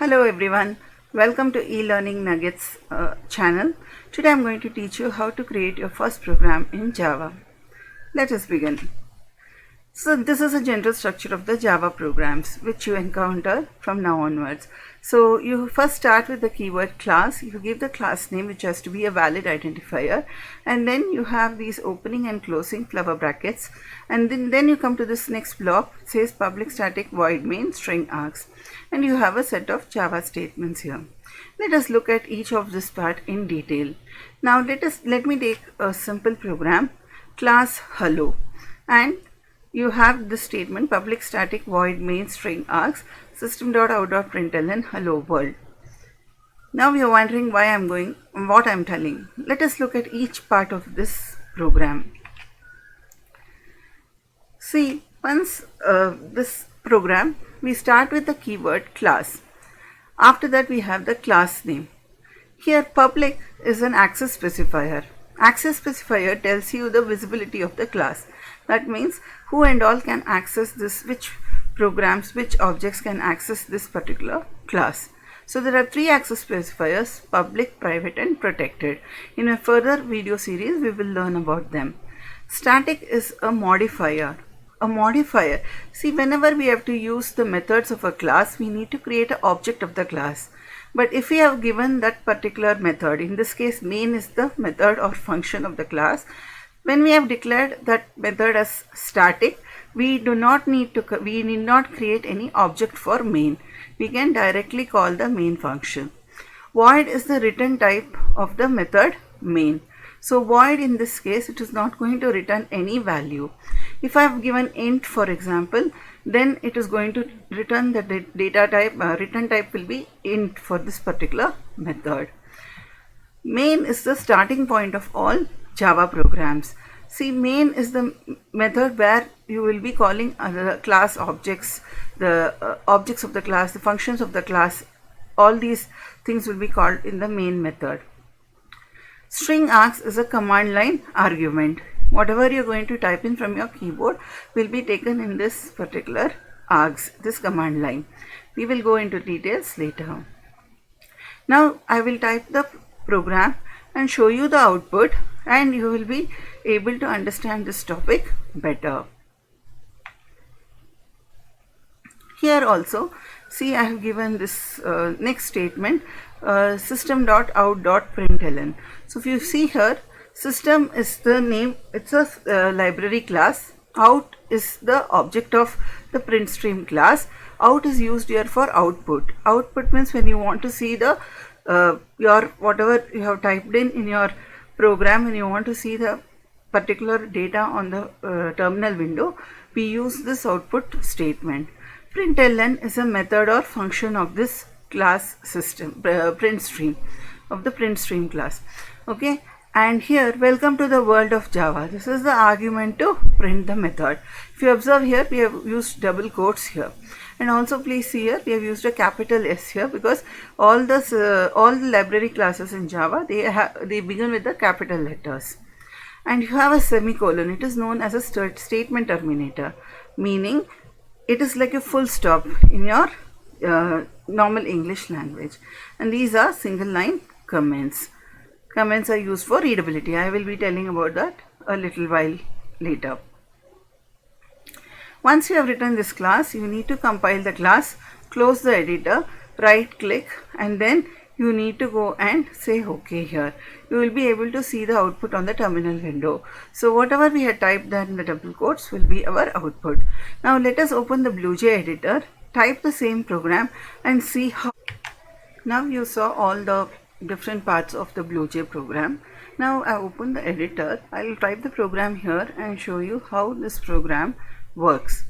Hello everyone, welcome to eLearning Nuggets channel. Today I'm going to teach you how to create your first program in Java. Let us begin. So this is a general structure of the Java programs which you encounter from now onwards. So you first start with the keyword class. You give the class name which has to be a valid identifier, and then you have these opening and closing flower brackets, and then you come to this next block. It says public static void main string args, and you have a set of Java statements here. Let us look at each of this part in detail. Now let me take a simple program, class hello, and you have this statement public static void main string args system.out.println hello world. Now you are wondering what I'm telling. Let us look at each part of this program. See, once this program, we start with the keyword class. After that we have the class name. Here public is an access specifier. Access specifier tells you the visibility of the class. That means who and all can access this, which programs, which objects can access this particular class. So there are three access specifiers: public, private and protected. In a further video series we will learn about them. Static is a modifier. A modifier. See, whenever we have to use the methods of a class, we need to create an object of the class. But if we have given that particular method, in this case main is the method or function of the class, when we have declared that method as static, we need not create any object for main. We can directly call the main function. Void is the return type of the method main. So void, in this case, it is not going to return any value. If I have given int, for example, then it is going to return the data type, return type will be int for this particular method. Main is the starting point of all Java programs. See, main is the method where you will be calling other class objects, the objects of the class, the functions of the class. All these things will be called in the main method. String args is a command line argument. Whatever you are going to type in from your keyboard will be taken in this particular args, this command line. We will go into details later. Now I will type the program and show you the output, and you will be able to understand this topic better. Here also, see, I have given this next statement, system.out.println. So if you see here, system is the name, it's a library class. Out is the object of the print stream class. Out is used here for output. Output means when you want to see the your whatever you have typed in your program, and you want to see the particular data on the terminal window, we use this output statement. Println is a method or function of this class system, print stream, of the print stream class. Okay, and here, welcome to the world of Java. This is the argument to print the method. If you observe here, we have used double quotes here. And also please see here, we have used a capital S here because all the library classes in Java, they begin with the capital letters. And you have a semicolon. It is known as a statement terminator, meaning it is like a full stop in your normal English language. And these are single line comments. Comments are used for readability. I will be telling about that a little while later. Once you have written this class, you need to compile the class, close the editor, right click, and then you need to go and say OK here. You will be able to see the output on the terminal window. So whatever we had typed there in the double quotes will be our output. Now let us open the BlueJ editor, type the same program and see how. Now you saw all the different parts of the BlueJ program. Now I open the editor. I will type the program here and show you how this program works.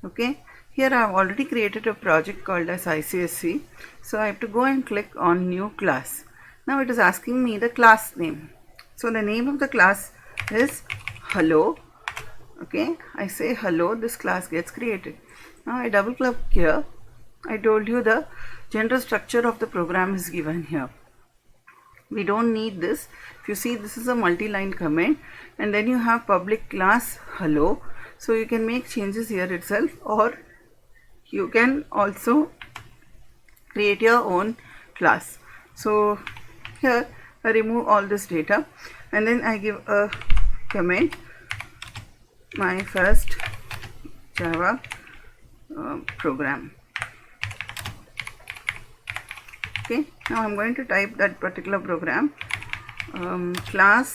Okay, here I have already created a project called as ICSC. So I have to go and click on new class. Now it is asking me the class name. So the name of the class is hello. Okay, I say hello, this class gets created. Now I double click here. I told you the general structure of the program is given here. We don't need this. If you see, this is a multi-line comment, and then you have public class hello. So you can make changes here itself, or you can also create your own class. So here I remove all this data and then I give a comment, my first Java program. Okay, now I'm going to type that particular program, class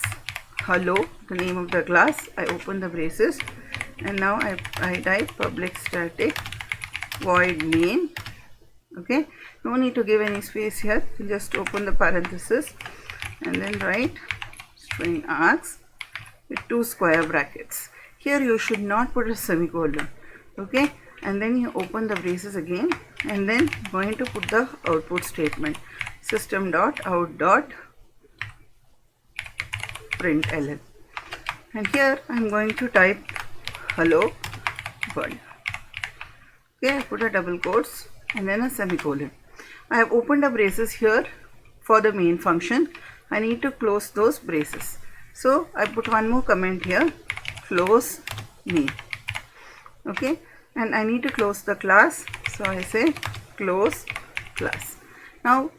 hello, the name of the class. I open the braces and now I type public static void main. Okay, no need to give any space here, you just open the parenthesis and then write string args with 2 square brackets. Here you should not put a semicolon. Okay, and then you open the braces again and then going to put the output statement, system.out.println, and here I am going to type hello world. Okay, I put a double quotes and then a semicolon. I have opened the braces here for the main function. I need to close those braces, so I put one more comment here, close main. Okay, and I need to close the class, so I say close class. Now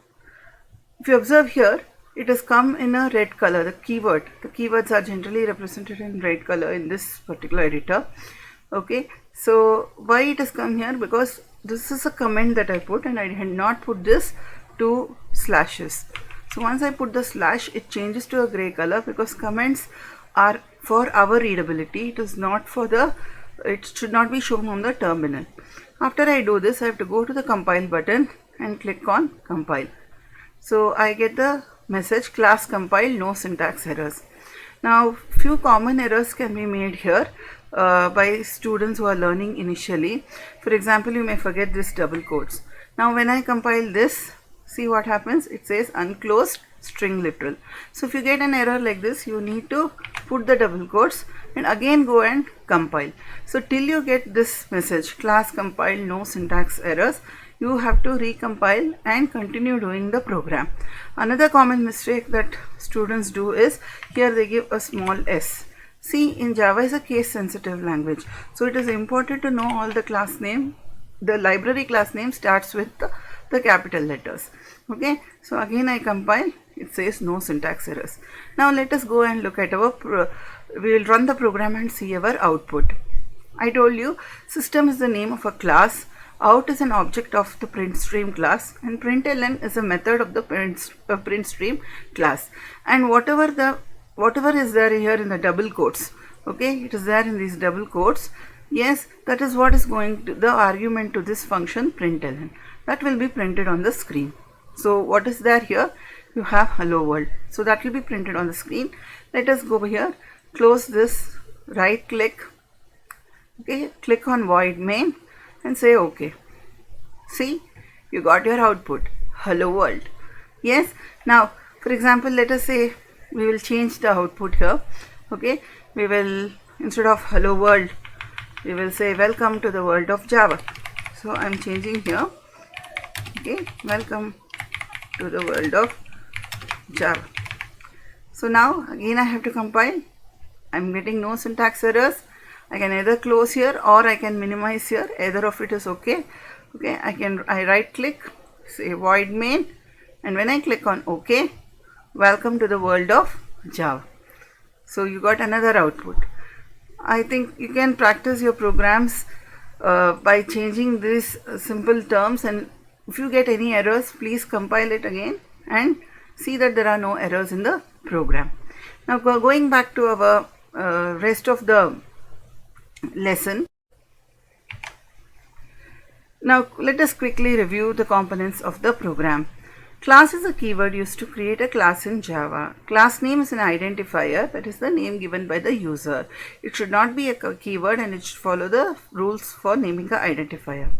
if you observe here, it has come in a red color, the keywords are generally represented in red color in this particular editor. Okay, so why it has come here? Because this is a comment that I put and I had not put this 2 slashes. So once I put the slash, it changes to a gray color because comments are for our readability. It is not for the, it should not be shown on the terminal. After I do this, I have to go to the compile button and click on compile. So I get the message class compile, no syntax errors. Now few common errors can be made here by students who are learning initially. For example, you may forget this double quotes. Now when I compile this, see what happens, it says unclosed string literal. So if you get an error like this, you need to put the double quotes and again go and compile. So till you get this message class compile, no syntax errors, you have to recompile and continue doing the program. Another common mistake that students do is here they give a small s. See, in Java is a case sensitive language, so it is important to know all the class name. The library class name starts with the capital letters. Okay, so again I compile, it says no syntax errors. Now let us go and look at our we will run the program and see our output. I told you system is the name of a class, out is an object of the printstream class, and println is a method of the printstream class, and whatever is there here in the double quotes, okay, it is there in these double quotes. Yes, that is what is going to the argument to this function println, that will be printed on the screen. So what is there here? You have hello world, so that will be printed on the screen. Let us go here, close this, right click, okay, click on void main and say okay. See, you got your output, hello world. Yes, now for example, let us say we will change the output here. Okay, we will, instead of hello world, we will say welcome to the world of Java. So I am changing here, okay, welcome to the world of Java. So now again I have to compile. I am getting no syntax errors. I can either close here or I can minimize here, either of it is okay. Okay, I right click, say void main, and when I click on OK, welcome to the world of Java. So you got another output. I think you can practice your programs by changing these simple terms, and if you get any errors, please compile it again and see that there are no errors in the program. Now going back to our rest of the lesson. Now let us quickly review the components of the program. Class is a keyword used to create a class in Java. Class name is an identifier, that is the name given by the user. It should not be a keyword and it should follow the rules for naming an identifier.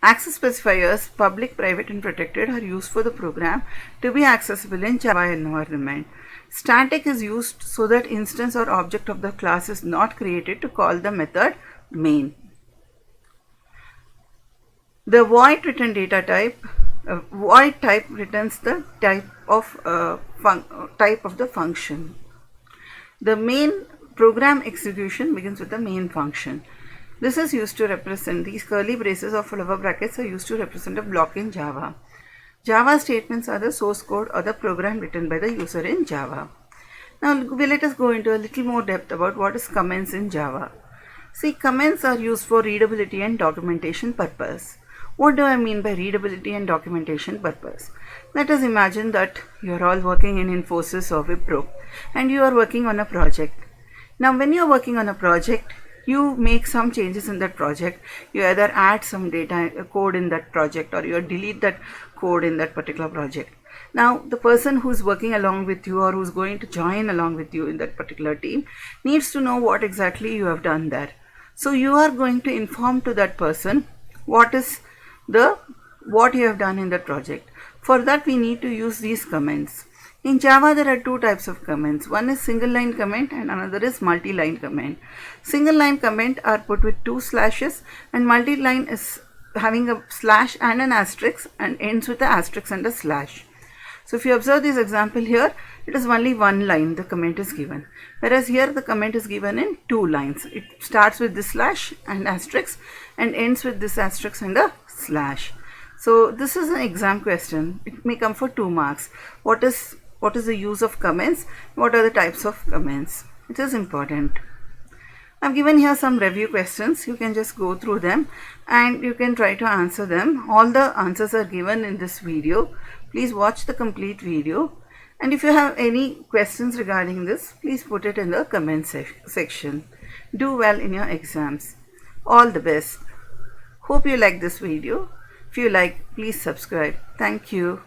Access specifiers, public, private and protected, are used for the program to be accessible in Java environment. Static is used so that instance or object of the class is not created to call the method main. The void return data type, void type returns the type of the function. The main program execution begins with the main function. This is used to represent, these curly braces or flower brackets are used to represent a block in Java. Java statements are the source code or the program written by the user in Java. Now let us go into a little more depth about what is comments in Java. See, comments are used for readability and documentation purpose. What do I mean by readability and documentation purpose? Let us imagine that you are all working in Infosys or Wipro and you are working on a project. Now when you are working on a project, you make some changes in that project. You either add some data code in that project or you delete that code in that particular project. Now the person who's working along with you or who's going to join along with you in that particular team needs to know what exactly you have done there. So you are going to inform to that person what you have done in that project. For that we need to use these comments. In Java there are two types of comments. One is single line comment and another is multi-line comment. Single line comment are put with 2 slashes and multi-line is having a slash and an asterisk and ends with an asterisk and a slash. So if you observe this example here, it is only one line the comment is given. Whereas here the comment is given in 2 lines. It starts with this slash and asterisk and ends with this asterisk and a slash. So this is an exam question. It may come for 2 marks. What is the use of comments? What are the types of comments? It is important. I've given here some review questions. You can just go through them and you can try to answer them. All the answers are given in this video. Please watch the complete video. And if you have any questions regarding this, please put it in the comment section. Do well in your exams. All the best. Hope you like this video. If you like, please subscribe. Thank you.